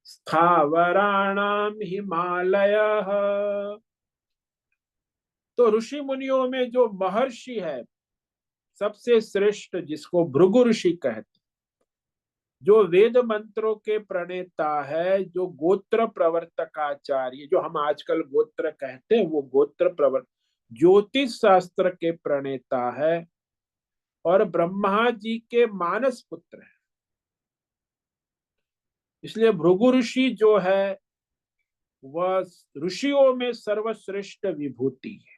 स्थावराणाम हिमालयः। तो ऋषि मुनियों में जो महर्षि है सबसे श्रेष्ठ, जिसको भृगु ऋषि कहते, जो वेद मंत्रों के प्रणेता है, जो गोत्र प्रवर्तकाचार्य, जो हम आजकल गोत्र कहते हैं, वो गोत्र प्रवर्त ज्योतिष शास्त्र के प्रणेता है और ब्रह्मा जी के मानस पुत्र है। इसलिए भृगु ऋषि जो है वह ऋषियों में सर्वश्रेष्ठ विभूति है।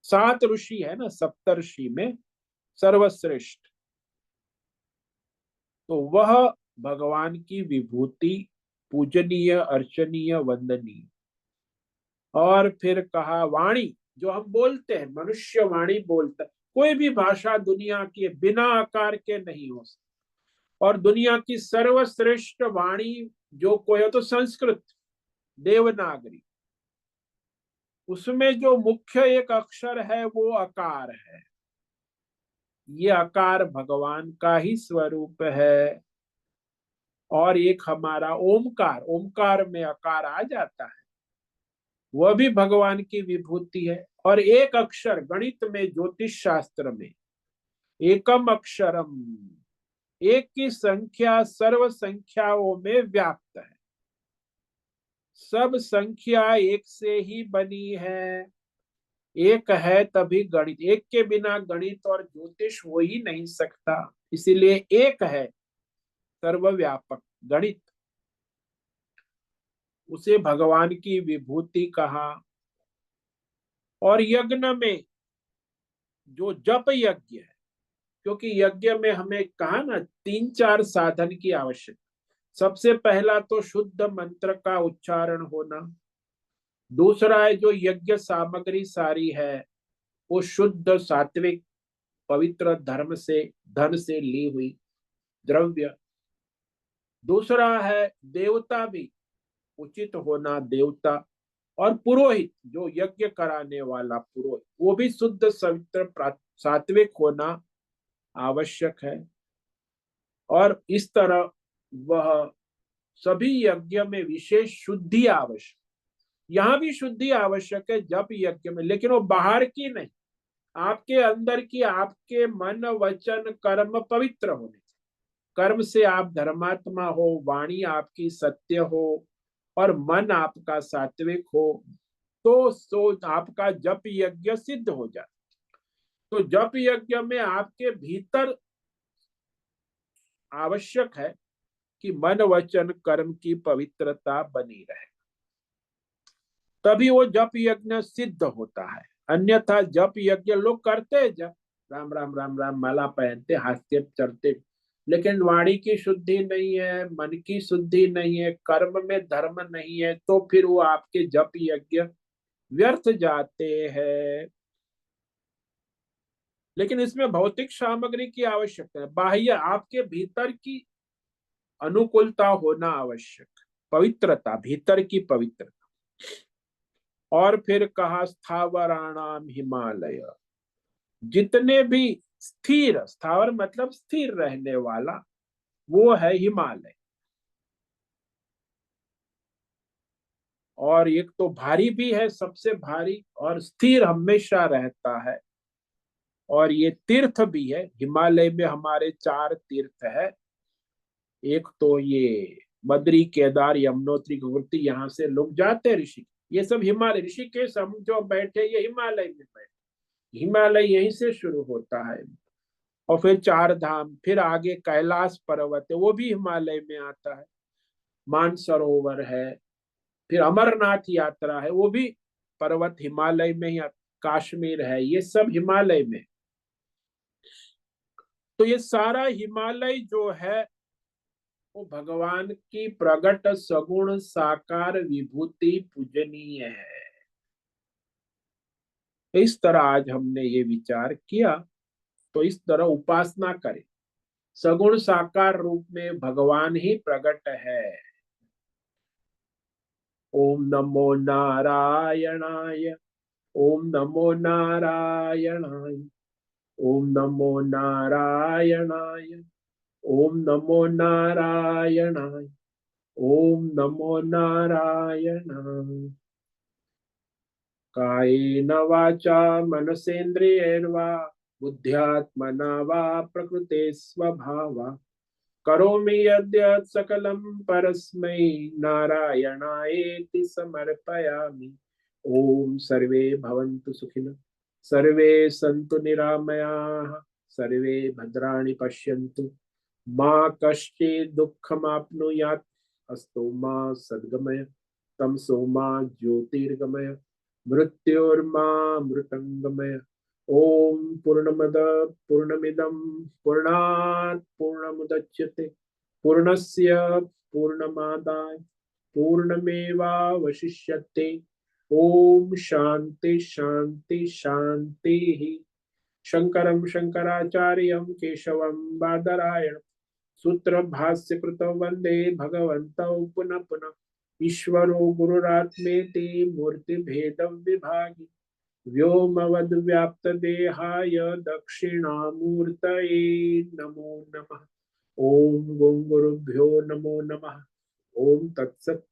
7 ऋषि है ना, सप्तर्षि में सर्वश्रेष्ठ, तो वह भगवान की विभूति पूजनीय अर्चनीय वंदनीय। और फिर कहा वाणी, जो हम बोलते हैं, मनुष्य वाणी बोलता है, कोई भी भाषा दुनिया की बिना आकार के नहीं हो सकती। और दुनिया की सर्वश्रेष्ठ वाणी जो कोई है तो संस्कृत देवनागरी, उसमें जो मुख्य एक अक्षर है वो अकार है। ये आकार भगवान का ही स्वरूप है। और एक हमारा ओमकार, ओमकार में आकार आ जाता है, वह भी भगवान की विभूति है। और एक अक्षर गणित में ज्योतिष शास्त्र में एकम अक्षरम, एक की संख्या सर्व संख्याओं में व्याप्त है। सब संख्या एक से ही बनी है, एक है तभी गणित, एक के बिना गणित और ज्योतिष हो ही नहीं सकता। इसीलिए एक है सर्वव्यापक गणित, उसे भगवान की विभूति कहा। और यज्ञ में जो जप यज्ञ है, क्योंकि यज्ञ में हमें कहा ना 3-4 साधन की आवश्यकता। सबसे पहला तो शुद्ध मंत्र का उच्चारण होना, दूसरा है जो यज्ञ सामग्री सारी है वो शुद्ध सात्विक पवित्र धर्म से धन से ली हुई द्रव्य, दूसरा है देवता भी उचित होना, देवता। और पुरोहित, जो यज्ञ कराने वाला पुरोहित, वो भी शुद्ध पवित्र सात्विक होना आवश्यक है। और इस तरह वह सभी यज्ञ में विशेष शुद्धि आवश्यक, यहाँ भी शुद्धि आवश्यक है जप यज्ञ में, लेकिन वो बाहर की नहीं, आपके अंदर की, आपके मन वचन कर्म पवित्र होने, कर्म से आप धर्मात्मा हो, वाणी आपकी सत्य हो और मन आपका सात्विक हो, तो आपका जप यज्ञ सिद्ध हो जाए। तो जप यज्ञ में आपके भीतर आवश्यक है कि मन वचन कर्म की पवित्रता बनी रहे, तभी वो जप यज्ञ सिद्ध होता है। अन्यथा जप यज्ञ लोग करते हैं, जप राम राम राम राम माला पहनते हास्य चलते, लेकिन वाणी की शुद्धि नहीं है, मन की शुद्धि नहीं है, कर्म में धर्म नहीं है, तो फिर वो आपके जप यज्ञ व्यर्थ जाते हैं। लेकिन इसमें भौतिक सामग्री की आवश्यकता है, बाह्य आपके भीतर की अनुकूलता होना आवश्यक, पवित्रता, भीतर की पवित्रता। और फिर कहा स्थावराणाम हिमालय, जितने भी स्थिर, स्थावर मतलब स्थिर रहने वाला, वो है हिमालय। और एक तो भारी भी है, सबसे भारी, और स्थिर हमेशा रहता है। और ये तीर्थ भी है, हिमालय में हमारे चार तीर्थ है। एक तो ये बद्री केदार यमुनोत्री गंगोत्री, यहाँ से लोग जाते हैं ऋषि, ये सब हिमालय, ऋषिकेश हम जो बैठे ये हिमालय में बैठे, हिमालय यहीं से शुरू होता है। और फिर चार धाम, फिर आगे कैलाश पर्वत है, वो भी हिमालय में आता है, मानसरोवर है, फिर अमरनाथ यात्रा है, वो भी पर्वत हिमालय में ही काश्मीर है, ये सब हिमालय में। तो ये सारा हिमालय जो है वो भगवान की प्रगट सगुण साकार विभूति पूजनीय है। इस तरह आज हमने ये विचार किया, तो इस तरह उपासना करें, सगुण साकार रूप में भगवान ही प्रकट है। ओम नमो नारायणाय, ओम नमो नारायणाय, ओम नमो नारायणाय, ओम नमो नारायणाय, ओम नमो नारायणाय। कायेन वाचा मनसेन्द्रियैर्वा बुद्ध्यात्मना वा प्रकृते स्वभावा करोमि यद्यत् सकलं परस्मै नारायणायेति समर्पयामि। ओम सर्वे भवन्तु सुखिनः, सर्वे सन्तु निरामयाः, सर्वे भद्राणि पश्यन्तु, मा कश्चित् दुःखमाप्नुयात्, अस्तु मा सद्गमय, तमसो मा ज्योतिर्गमय, मृत्योर्मा मृतंगमय। ओम पूर्णमद पूर्णमिदं पूर्णात् पूर्णमुदच्यते पूर्णस्य पूर्णमादाय पूर्णमेवावशिष्यते। ओम शांति शांति शांति। शंकरं शंकराचार्यं केशवं बादरायणं सूत्र भाष्य कृतौ वंदे भगवन्तौ पुनः पुनः। ईश्वरो गुरुरात्मेति मूर्तिभेदं विभागि व्योमवद्व्याप्तदेहाय दक्षिणामूर्तये नमो नमः। ओम गुरुभ्यो नमो नमः। ओम तत्सत्,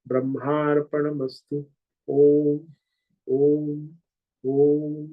ब्रह्मार्पणमस्तु। ओम ओम ओम।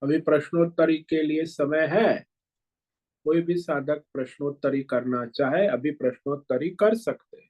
अभी प्रश्नोत्तरी के लिए समय है, कोई भी साधक प्रश्नोत्तरी करना चाहे अभी प्रश्नोत्तरी कर सकते हैं।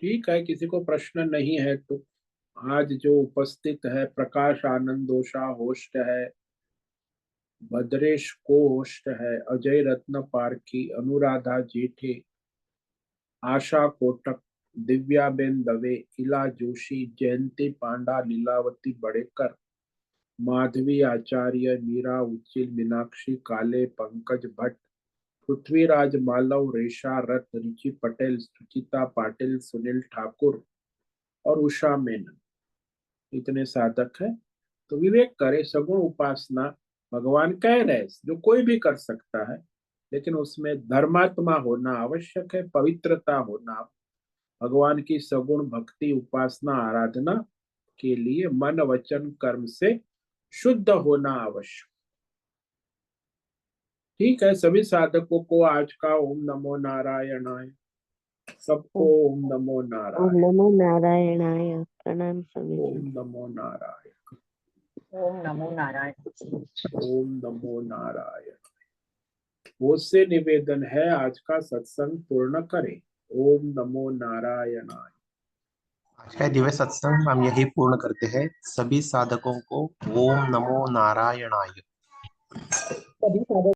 ठीक है, किसी को प्रश्न नहीं है तो आज जो उपस्थित है, प्रकाश आनंद दोषा होस्ट है, भद्रेश को होस्ट है, अजय रत्न पारखी, अनुराधा जेठे, आशा कोटक, दिव्याबेन दवे, इला जोशी, जयंती पांडा, लीलावती बड़ेकर, माधवी आचार्य, मीरा उच्चिल, मीनाक्षी काले, पंकज भट्ट, पृथ्वीराज मालव, रेशा रथ, रिची पटेल, सुचिता पाटिल, सुनील ठाकुर और उषा मेनन, इतने साधक है। तो विवेक करे, सगुण उपासना भगवान कह रहे जो कोई भी कर सकता है, लेकिन उसमें धर्मात्मा होना आवश्यक है, पवित्रता होना, भगवान की सगुण भक्ति उपासना आराधना के लिए मन वचन कर्म से शुद्ध होना आवश्यक। ठीक है, सभी साधकों को आज का ओम नमो नारायणाय, सबको ओम नमो ओम नारायण, नमो नारायणाय। प्रणाम स्वामी जी। ओम नमो नारायण, ओम नमो नारायण। ओम नमो नारायण। मुझसे निवेदन है आज का सत्संग पूर्ण करें। ओम नमो नारायणाय। आज का दिव्य सत्संग हम यही पूर्ण करते हैं। सभी साधकों को ओम नमो नारायणाय। सभी साधक